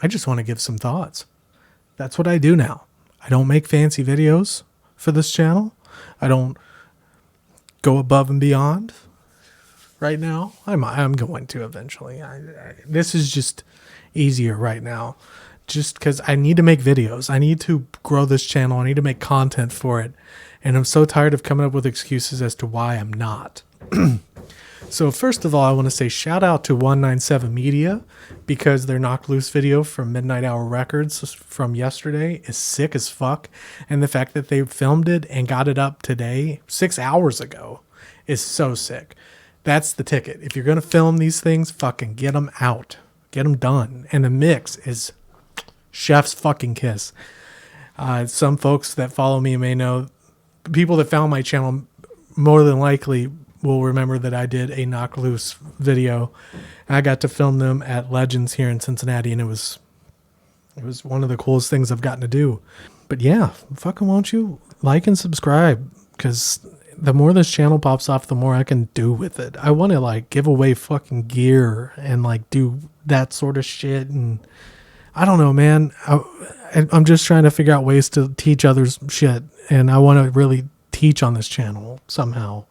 I just want to give some thoughts. That's what I do now. I don't make fancy videos for this channel. I don't go above and beyond right now. I'm going to eventually. This is just easier right now, just because I need to make videos. I need to grow this channel. I need to make content for it. And I'm so tired of coming up with excuses as to why I'm not. So first of all, I want to say shout out to 197 Media, because their Knocked Loose video from Midnight Hour Records from yesterday is sick as fuck. And the fact that they filmed it and got it up today, 6 hours ago, is so sick. That's the ticket. If you're going to film these things, fucking get them out. Get them done. And the mix is chef's fucking kiss. Some folks that follow me may know, people that found my channel more than likely will remember that I did a Knock Loose video. I got to film them at Legends here in Cincinnati, and it was one of the coolest things I've gotten to do. But yeah, fucking won't you like and subscribe, because the more this channel pops off, the more I can do with it. I want to like give away fucking gear and like do that sort of shit. And I don't know, man. I'm just trying to figure out ways to teach others shit. And I want to really teach on this channel somehow.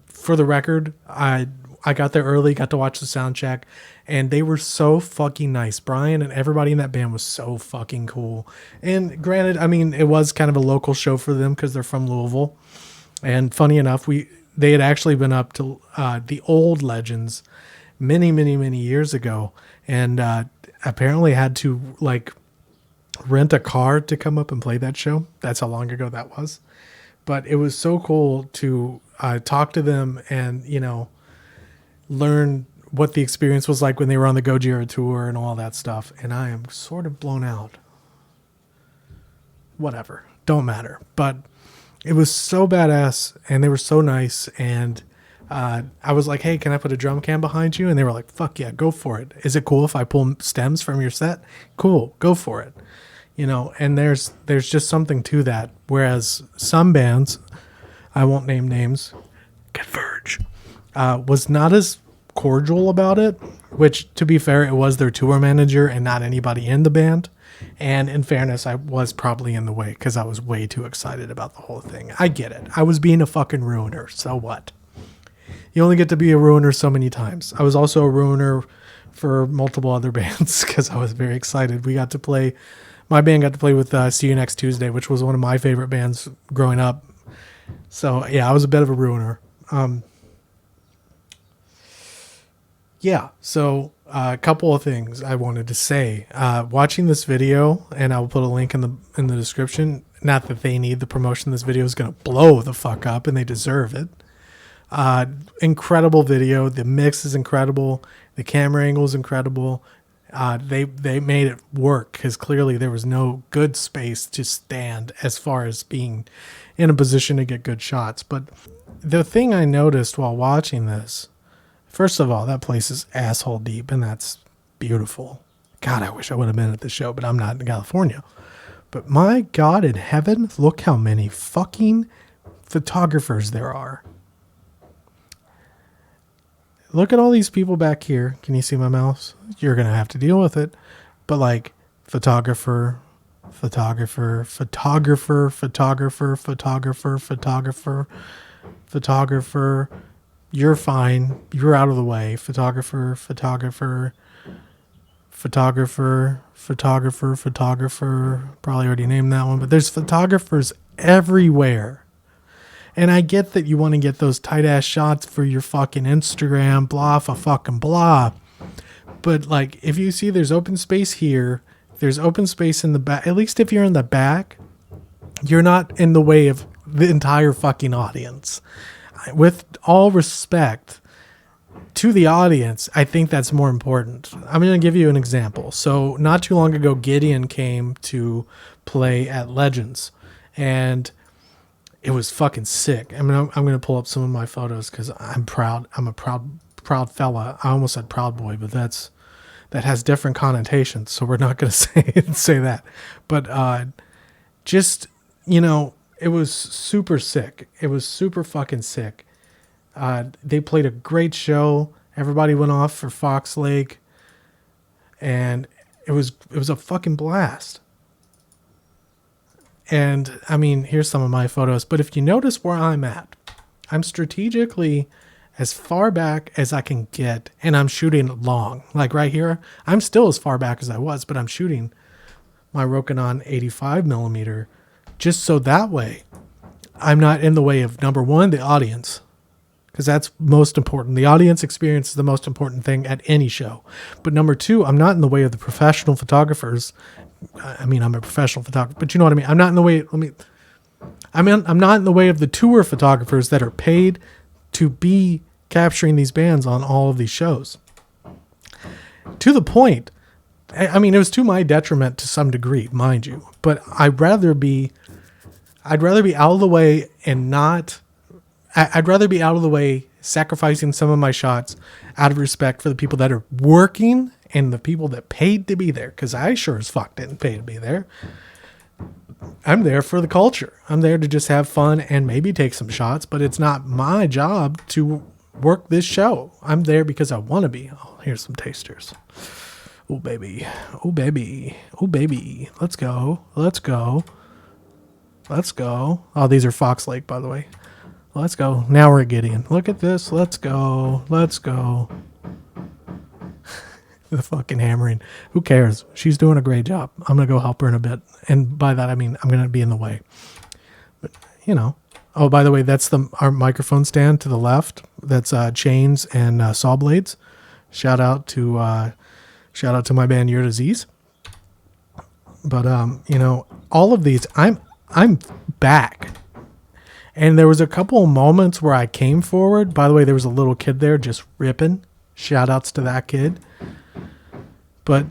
For the record, I got there early, got to watch the sound check, and they were so fucking nice. Brian and everybody in that band was so fucking cool. And granted, I mean, it was kind of a local show for them because they're from Louisville. And funny enough, they had actually been up to the old Legends many, many, many years ago, and apparently had to like rent a car to come up and play that show. That's how long ago that was. But it was so cool to talk to them and, you know, learn what the experience was like when they were on the Gojira tour and all that stuff. And I am sort of blown out. Whatever. Don't matter. But it was so badass, and they were so nice. And I was like, hey, can I put a drum cam behind you? And they were like, fuck yeah, go for it. Is it cool if I pull stems from your set? Cool, go for it. You know, and there's just something to that. Whereas some bands, I won't name names, Converge, was not as cordial about it, which, to be fair, it was their tour manager and not anybody in the band. And in fairness, I was probably in the way because I was way too excited about the whole thing. I get it. I was being a fucking ruiner. So what? You only get to be a ruiner so many times. I was also a ruiner for multiple other bands because I was very excited. My band got to play with See You Next Tuesday, which was one of my favorite bands growing up. So, yeah, I was a bit of a ruiner. So a couple of things I wanted to say. Watching this video, and I'll put a link in the description, not that they need the promotion. This video is going to blow the fuck up, and they deserve it. Incredible video. The mix is incredible. The camera angle is incredible. They made it work because clearly there was no good space to stand as far as being in a position to get good shots. But the thing I noticed while watching this, first of all, that place is asshole deep, and that's beautiful. God, I wish I would have been at the show, but I'm not in California. But my God in heaven, look how many fucking photographers there are. Look at all these people back here. Can you see my mouse? You're going to have to deal with it. But like photographer, you're fine. You're out of the way. Photographer. Probably already named that one, but there's photographers everywhere. And I get that you want to get those tight ass shots for your fucking Instagram, blah, fucking blah. But like, if you see there's open space here, there's open space in the back. At least if you're in the back, you're not in the way of the entire fucking audience. With all respect to the audience, I think that's more important. I'm going to give you an example. So not too long ago, Gideon came to play at Legends, and it was fucking sick. I mean, I'm going to pull up some of my photos because I'm proud. I'm a proud fella. I almost said proud boy, but that has different connotations, so we're not going to say that. But just, you know, it was super sick. It was super fucking sick. They played a great show. Everybody went off for Fox Lake, and it was a fucking blast. And I mean, here's some of my photos, but if you notice where I'm at, I'm strategically as far back as I can get, and I'm shooting long. Like right here, I'm still as far back as I was, but I'm shooting my Rokinon 85 millimeter just so that way I'm not in the way of, number one, the audience, because that's most important. The audience experience is the most important thing at any show. But number two, I'm not in the way of the professional photographers. I mean, I'm a professional photographer, but you know what I mean? I'm not in the way, I'm not in the way of the tour photographers that are paid to be capturing these bands on all of these shows. To the point, I mean, it was to my detriment to some degree, mind you, but I'd rather be out of the way and not, I'd rather be out of the way, sacrificing some of my shots out of respect for the people that are working and the people that paid to be there. Cause I sure as fuck didn't pay to be there. I'm there for the culture. I'm there to just have fun and maybe take some shots, but it's not my job to work this show. I'm there because I want to be. Oh, here's some tasters. Oh, baby. Oh, baby. Oh, baby. Let's go. Let's go. Let's go. Oh, these are Fox Lake, by the way. Let's go. Now we're at Gideon. Look at this. Let's go. Let's go. The fucking hammering. Who cares? She's doing a great job. I'm going to go help her in a bit. And by that, I mean, I'm going to be in the way. But, you know. Oh, by the way, that's our microphone stand to the left. That's chains and saw blades. Shout out to my band Your Disease. But you know, all of these, I'm back. And there was a couple of moments where I came forward. By the way, there was a little kid there just ripping. Shout outs to that kid. But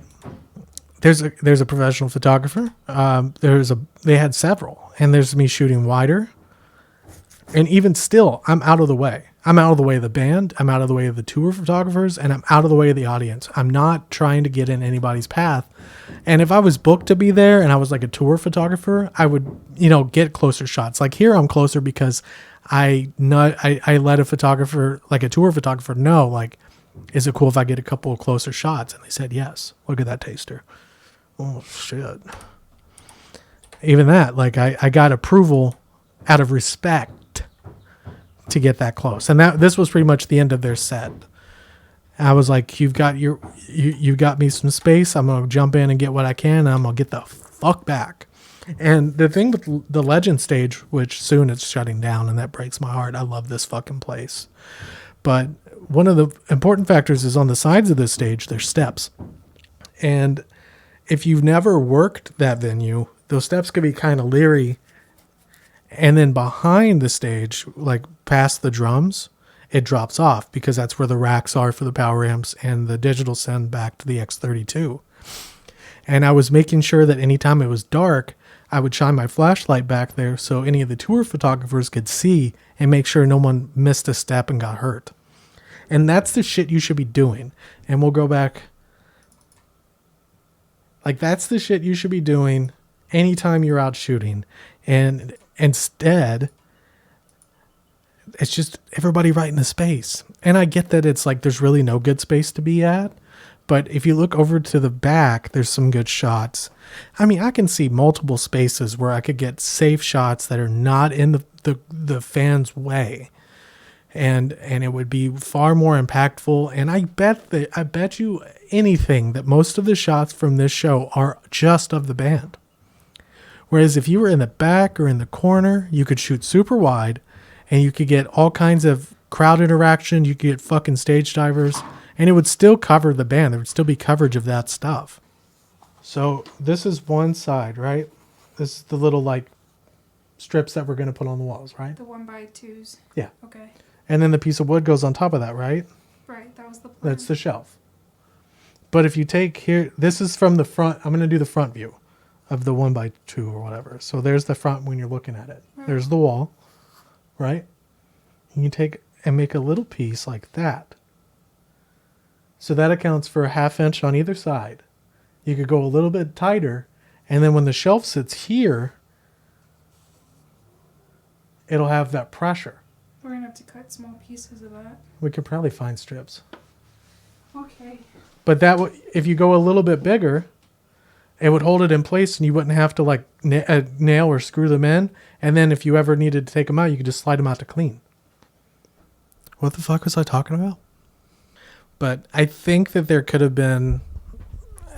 there's a professional photographer. They had several, and there's me shooting wider. And even still, I'm out of the way. I'm out of the way of the band. I'm out of the way of the tour photographers, and I'm out of the way of the audience. I'm not trying to get in anybody's path. And if I was booked to be there and I was like a tour photographer, I would, you know, get closer shots. Like here, I'm closer because I let a photographer, like a tour photographer, know, like, is it cool if I get a couple of closer shots? And they said yes. Look at that taster. Oh shit. Even that, like I got approval out of respect to get that close. And this was pretty much the end of their set. I was like, you've got me some space. I'm going to jump in and get what I can. And I'm going to get the fuck back. And the thing with the Legend stage, which soon it's shutting down, and that breaks my heart. I love this fucking place. But one of the important factors is on the sides of this stage, there's steps. And if you've never worked that venue, those steps can be kind of leery. And then behind the stage, like past the drums, it drops off because that's where the racks are for the power amps and the digital send back to the X32. And I was making sure that anytime it was dark, I would shine my flashlight back there so any of the tour photographers could see and make sure no one missed a step and got hurt. And that's the shit you should be doing. And we'll go back. Like, that's the shit you should be doing anytime you're out shooting. And instead, it's just everybody right in the space. And I get that it's like there's really no good space to be at. But if you look over to the back, there's some good shots. I mean, I can see multiple spaces where I could get safe shots that are not in the fans' way. And it would be far more impactful. And I bet you anything that most of the shots from this show are just of the band. Whereas if you were in the back or in the corner, you could shoot super wide and you could get all kinds of crowd interaction. You could get fucking stage divers and it would still cover the band. There would still be coverage of that stuff. So this is one side, right? This is the little like strips that we're going to put on the walls, right? The 1x2s. Yeah. Okay. And then the piece of wood goes on top of that, right? Right. That was the plan. That's the shelf. But if you take here, this is from the front. I'm going to do the front view of the 1x2 or whatever. So there's the front when you're looking at it. Right. There's the wall, right? And you take and make a little piece like that. So that accounts for a 1/2 inch on either side. You could go a little bit tighter. And then when the shelf sits here, it'll have that pressure. We're going to have to cut small pieces of that. We could probably find strips. Okay. But if you go a little bit bigger, It would hold it in place, and you wouldn't have to like nail or screw them in. And then if you ever needed to take them out, you could just slide them out to clean. What the fuck was I talking about? But I think that there could have been,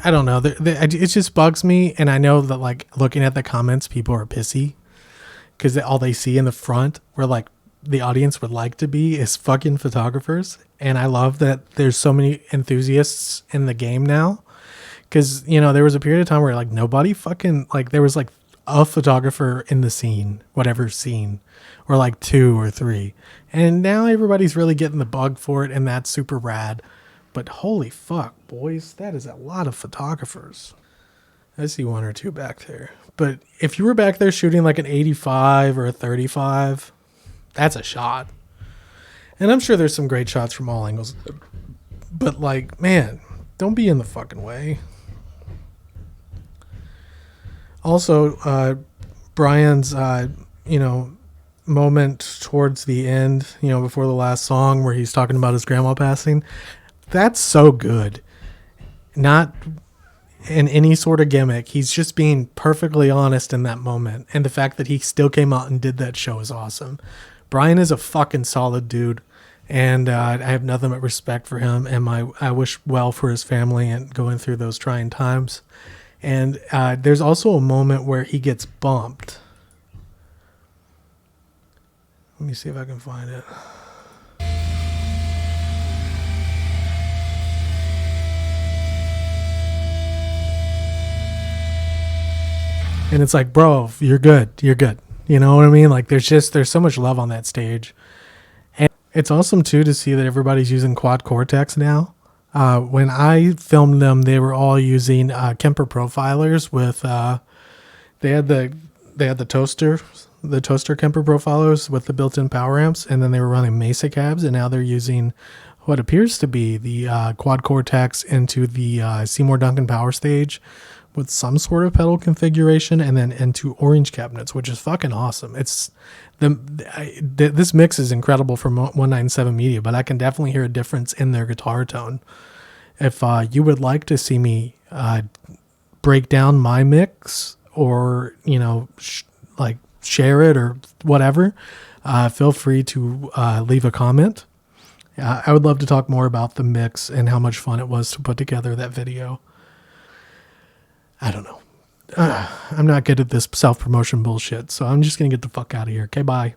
I don't know. It just bugs me. And I know that like looking at the comments, people are pissy because all they see in the front where like the audience would like to be is fucking photographers. And I love that there's so many enthusiasts in the game now. Because, you know, there was a period of time where like nobody fucking, like there was like a photographer in the scene, whatever scene, or like 2 or 3. And now everybody's really getting the bug for it, and that's super rad. But holy fuck, boys, that is a lot of photographers. I see 1 or 2 back there. But if you were back there shooting like an 85 or a 35, that's a shot. And I'm sure there's some great shots from all angles. But like, man, don't be in the fucking way. Also, Brian's, moment towards the end, before the last song where he's talking about his grandma passing, that's so good. Not in any sort of gimmick. He's just being perfectly honest in that moment. And the fact that he still came out and did that show is awesome. Brian is a fucking solid dude. And I have nothing but respect for him. And I wish well for his family and going through those trying times. And there's also a moment where he gets bumped. Let me see if I can find it. And it's like, bro, you're good. You're good. You know what I mean? Like there's so much love on that stage. And it's awesome too to see that everybody's using quad cortex now. When I filmed them, they were all using Kemper profilers with they had the toaster Kemper profilers with the built-in power amps, and then they were running Mesa cabs, and now they're using what appears to be the quad cortex into the Seymour Duncan power stage with some sort of pedal configuration, and then into orange cabinets, which is fucking awesome. It's this mix is incredible from 197 Media, but I can definitely hear a difference in their guitar tone. If you would like to see me break down my mix, or share it or whatever, feel free to leave a comment. I would love to talk more about the mix and how much fun it was to put together that video. I don't know. I'm not good at this self-promotion bullshit, so I'm just going to get the fuck out of here. Okay, bye.